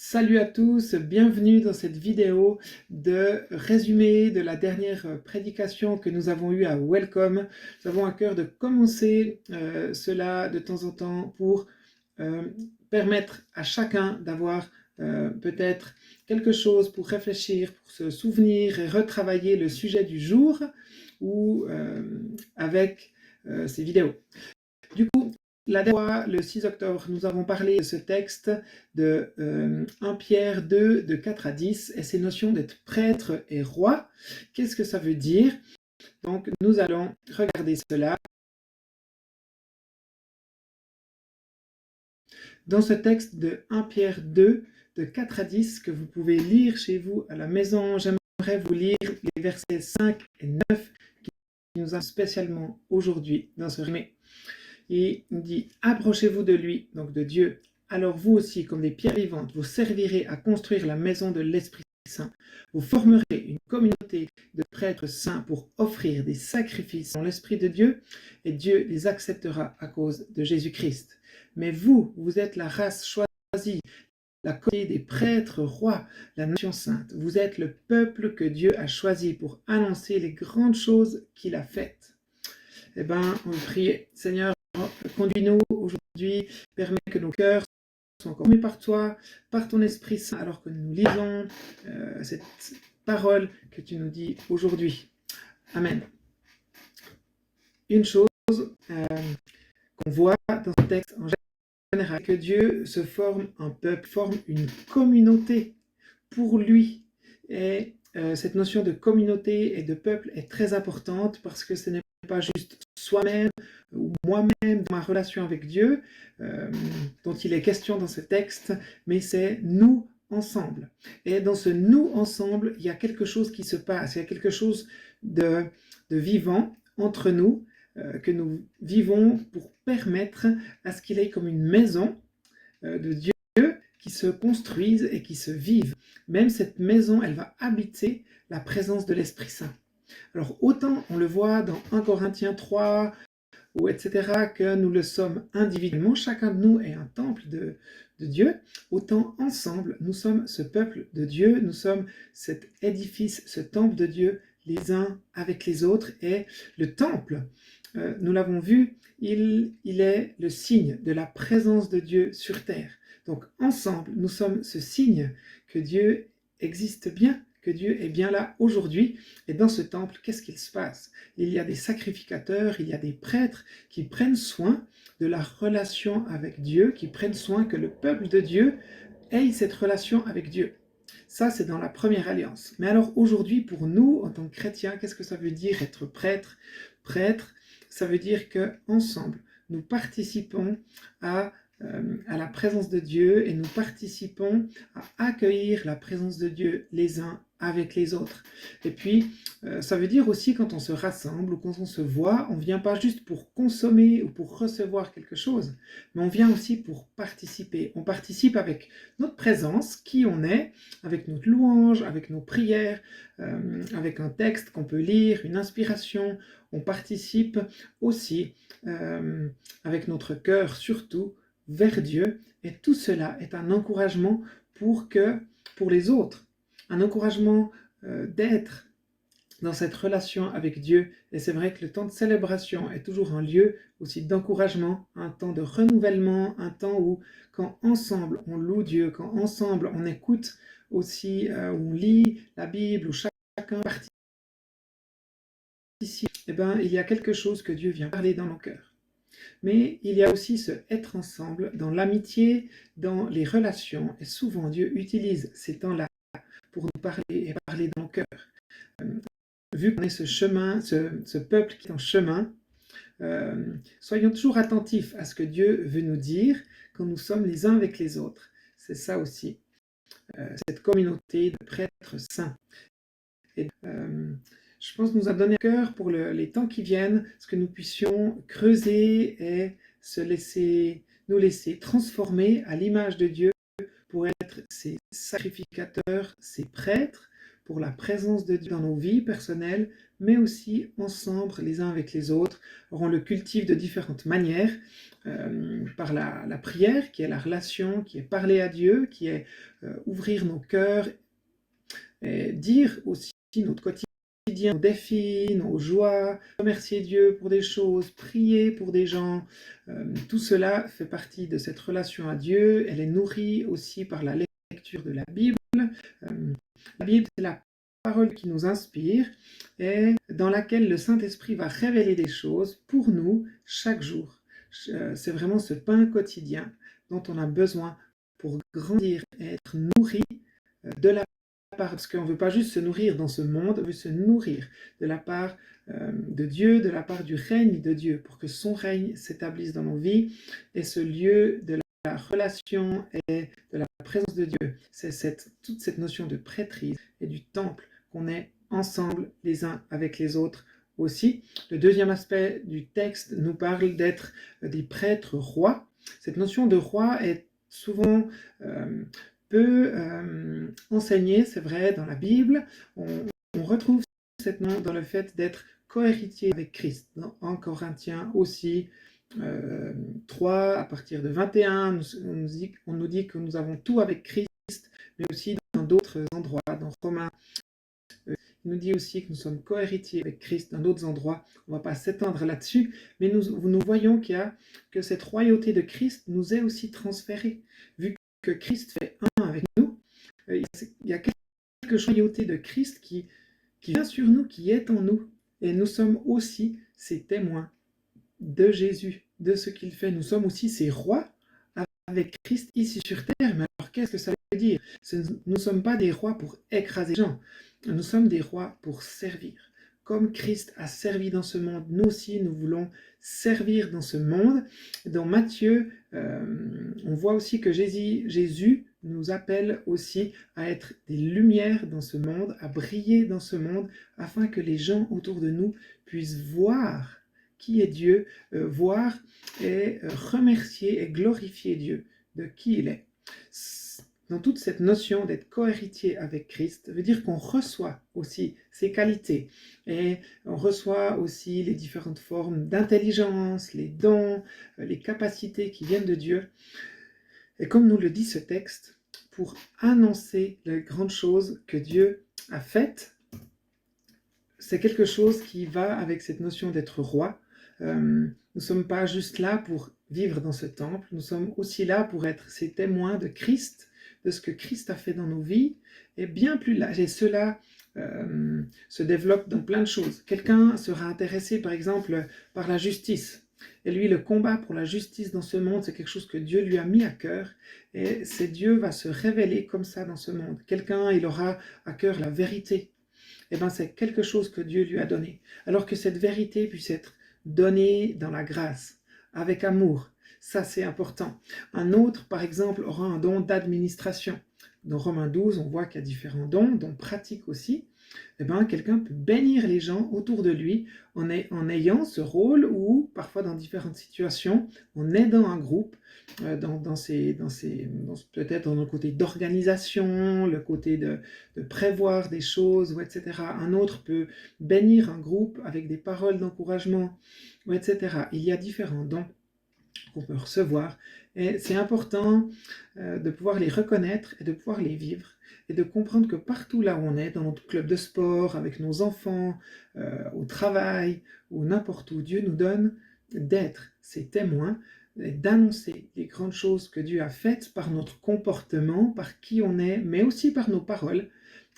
Salut à tous, bienvenue dans cette vidéo de résumé de la dernière prédication que nous avons eue à Welcome. Nous avons à cœur de commencer cela de temps en temps pour permettre à chacun d'avoir peut-être quelque chose pour réfléchir, pour se souvenir et retravailler le sujet du jour ou avec ces vidéos. Du coup, la dernière fois, le 6 octobre, nous avons parlé de ce texte de 1 Pierre 2, de 4 à 10, et ces notions d'être prêtre et roi. Qu'est-ce que ça veut dire? Donc, nous allons regarder cela. Dans ce texte de 1 Pierre 2, de 4 à 10, que vous pouvez lire chez vous à la maison, j'aimerais vous lire les versets 5 et 9 qui nous ont spécialement aujourd'hui dans ce résumé. Et il dit « Approchez-vous de lui, donc de Dieu, alors vous aussi, comme des pierres vivantes, vous servirez à construire la maison de l'Esprit Saint. Vous formerez une communauté de prêtres saints pour offrir des sacrifices dans l'Esprit de Dieu, et Dieu les acceptera à cause de Jésus-Christ. Mais vous, vous êtes la race choisie, la communauté des prêtres rois, la nation sainte. Vous êtes le peuple que Dieu a choisi pour annoncer les grandes choses qu'il a faites. » Eh bien, on va prier. Seigneur, conduis-nous aujourd'hui, permets que nos cœurs soient encore mis par toi, par ton Esprit Saint, alors que nous lisons cette parole que tu nous dis aujourd'hui. Amen. Une chose qu'on voit dans ce texte en général, que Dieu se forme un peuple, forme une communauté pour lui. Et cette notion de communauté et de peuple est très importante parce que ce n'est pas juste soi-même ou moi-même dans ma relation avec Dieu dont il est question dans ce texte, mais c'est nous ensemble. Et dans ce nous ensemble, il y a quelque chose qui se passe, il y a quelque chose de vivant entre nous que nous vivons pour permettre à ce qu'il ait comme une maison de Dieu qui se construise et qui se vive. Même cette maison, elle va habiter la présence de l'Esprit Saint. Alors autant on le voit dans 1 Corinthiens 3, ou etc., que nous le sommes individuellement, chacun de nous est un temple de Dieu, autant ensemble nous sommes ce peuple de Dieu, nous sommes cet édifice, ce temple de Dieu, les uns avec les autres, et le temple, nous l'avons vu, il est le signe de la présence de Dieu sur terre. Donc ensemble, nous sommes ce signe que Dieu existe bien, que Dieu est bien là aujourd'hui. Et dans ce temple, qu'est-ce qu'il se passe? Il y a des sacrificateurs, il y a des prêtres qui prennent soin de la relation avec Dieu, qui prennent soin que le peuple de Dieu ait cette relation avec Dieu. Ça, c'est dans la première alliance. Mais alors aujourd'hui, pour nous, en tant que chrétiens, qu'est-ce que ça veut dire être prêtre? Prêtre, ça veut dire qu'ensemble, nous participons à la présence de Dieu et nous participons à accueillir la présence de Dieu les uns avec les autres. Et puis, ça veut dire aussi quand on se rassemble ou quand on se voit, on ne vient pas juste pour consommer ou pour recevoir quelque chose, mais on vient aussi pour participer. On participe avec notre présence, qui on est, avec notre louange, avec nos prières, avec un texte qu'on peut lire, une inspiration. On participe aussi avec notre cœur surtout vers Dieu, et tout cela est un encouragement pour les autres, un encouragement d'être dans cette relation avec Dieu. Et c'est vrai que le temps de célébration est toujours un lieu aussi d'encouragement, un temps de renouvellement, un temps où quand ensemble on loue Dieu, quand ensemble on écoute aussi, on lit la Bible, où chacun participe, eh ben, il y a quelque chose que Dieu vient parler dans nos cœurs. Mais il y a aussi ce être ensemble dans l'amitié, dans les relations. Et souvent, Dieu utilise ces temps-là pour nous parler et parler dans nos cœurs. Vu qu'on est ce chemin, ce peuple qui est en chemin, soyons toujours attentifs à ce que Dieu veut nous dire quand nous sommes les uns avec les autres. C'est ça aussi, cette communauté de prêtres saints. Et, je pense nous a donné à cœur pour les temps qui viennent, ce que nous puissions creuser et nous laisser transformer à l'image de Dieu pour être ces sacrificateurs, ces prêtres, pour la présence de Dieu dans nos vies personnelles, mais aussi ensemble, les uns avec les autres. Alors, on le cultive de différentes manières, par la prière, qui est la relation, qui est parler à Dieu, qui est ouvrir nos cœurs, et dire aussi notre quotidien, nos défis, nos joies, remercier Dieu pour des choses, prier pour des gens. Tout cela fait partie de cette relation à Dieu. Elle est nourrie aussi par la lecture de la Bible. La Bible, c'est la parole qui nous inspire et dans laquelle le Saint-Esprit va révéler des choses pour nous chaque jour. C'est vraiment ce pain quotidien dont on a besoin pour grandir et être nourri de la part, parce qu'on ne veut pas juste se nourrir dans ce monde, on veut se nourrir de la part de Dieu, de la part du règne de Dieu, pour que son règne s'établisse dans nos vies et ce lieu de la relation et de la présence de Dieu. C'est toute cette notion de prêtrise et du temple qu'on est ensemble les uns avec les autres aussi. Le deuxième aspect du texte nous parle d'être des prêtres rois. Cette notion de roi est souvent peu enseignée, c'est vrai, dans la Bible. On retrouve cette notion dans le fait d'être cohéritier avec Christ. Dans 1 Corinthiens aussi, 3, à partir de 21, on nous dit que nous avons tout avec Christ, mais aussi dans d'autres endroits, dans Romains. Il nous dit aussi que nous sommes cohéritiers avec Christ dans d'autres endroits. On ne va pas s'étendre là-dessus, mais nous voyons que cette royauté de Christ nous est aussi transférée. Vu que Christ fait un avec nous, il y a quelque chose de la royauté de Christ qui vient sur nous, qui est en nous. Et nous sommes aussi ses témoins de Jésus, de ce qu'il fait. Nous sommes aussi ses rois avec Christ ici sur terre. Mais alors qu'est-ce que ça veut dire? Nous ne sommes pas des rois pour écraser les gens. Nous sommes des rois pour servir. Comme Christ a servi dans ce monde, nous aussi, nous voulons servir dans ce monde. Dans Matthieu, on voit aussi que Jésus nous appelle aussi à être des lumières dans ce monde, à briller dans ce monde, afin que les gens autour de nous puissent voir qui est Dieu, voir et remercier et glorifier Dieu de qui il est. Dans toute cette notion d'être cohéritier avec Christ, veut dire qu'on reçoit aussi ses qualités et on reçoit aussi les différentes formes d'intelligence, les dons, les capacités qui viennent de Dieu. Et comme nous le dit ce texte, pour annoncer les grandes choses que Dieu a faites, c'est quelque chose qui va avec cette notion d'être roi. Nous ne sommes pas juste là pour vivre dans ce temple, nous sommes aussi là pour être ces témoins de Christ, de ce que Christ a fait dans nos vies, et bien plus large. Et cela se développe dans plein de choses. Quelqu'un sera intéressé, par exemple, par la justice. Et lui, le combat pour la justice dans ce monde, c'est quelque chose que Dieu lui a mis à cœur. Et c'est Dieu va se révéler comme ça dans ce monde. Quelqu'un, il aura à cœur la vérité. Et bien, c'est quelque chose que Dieu lui a donné. Alors que cette vérité puisse être donnée dans la grâce, avec amour. Ça, c'est important. Un autre, par exemple, aura un don d'administration. Dans Romains 12, on voit qu'il y a différents dons pratiques aussi. Eh bien, quelqu'un peut bénir les gens autour de lui en ayant ce rôle ou, parfois dans différentes situations, en aidant un groupe, peut-être dans le côté d'organisation, le côté de prévoir des choses, etc. Un autre peut bénir un groupe avec des paroles d'encouragement, etc. Il y a différents dons qu'on peut recevoir. Et c'est important de pouvoir les reconnaître et de pouvoir les vivre et de comprendre que partout là où on est, dans notre club de sport, avec nos enfants, au travail ou n'importe où, Dieu nous donne d'être ses témoins et d'annoncer les grandes choses que Dieu a faites par notre comportement, par qui on est, mais aussi par nos paroles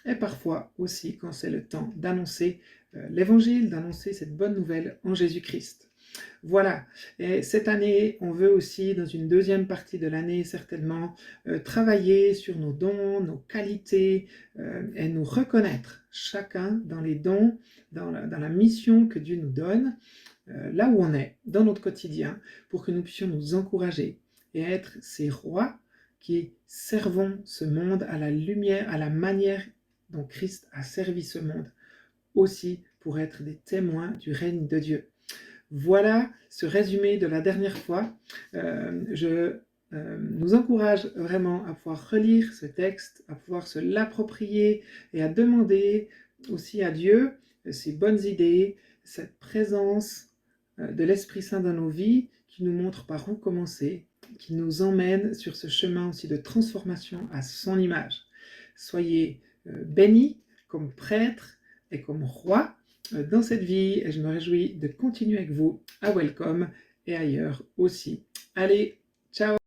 et parfois aussi quand c'est le temps d'annoncer l'évangile, d'annoncer cette bonne nouvelle en Jésus-Christ. Voilà, et cette année, on veut aussi, dans une deuxième partie de l'année certainement, travailler sur nos dons, nos qualités, et nous reconnaître chacun dans les dons, dans la mission que Dieu nous donne, là où on est, dans notre quotidien, pour que nous puissions nous encourager et être ces rois qui servons ce monde à la lumière, à la manière dont Christ a servi ce monde, aussi pour être des témoins du règne de Dieu. Voilà ce résumé de la dernière fois. Je nous encourage vraiment à pouvoir relire ce texte, à pouvoir se l'approprier et à demander aussi à Dieu ces bonnes idées, cette présence de l'Esprit Saint dans nos vies qui nous montre par où commencer, qui nous emmène sur ce chemin aussi de transformation à son image. Soyez bénis comme prêtres et comme rois dans cette vie et je me réjouis de continuer avec vous à Welcome et ailleurs aussi. Allez, ciao!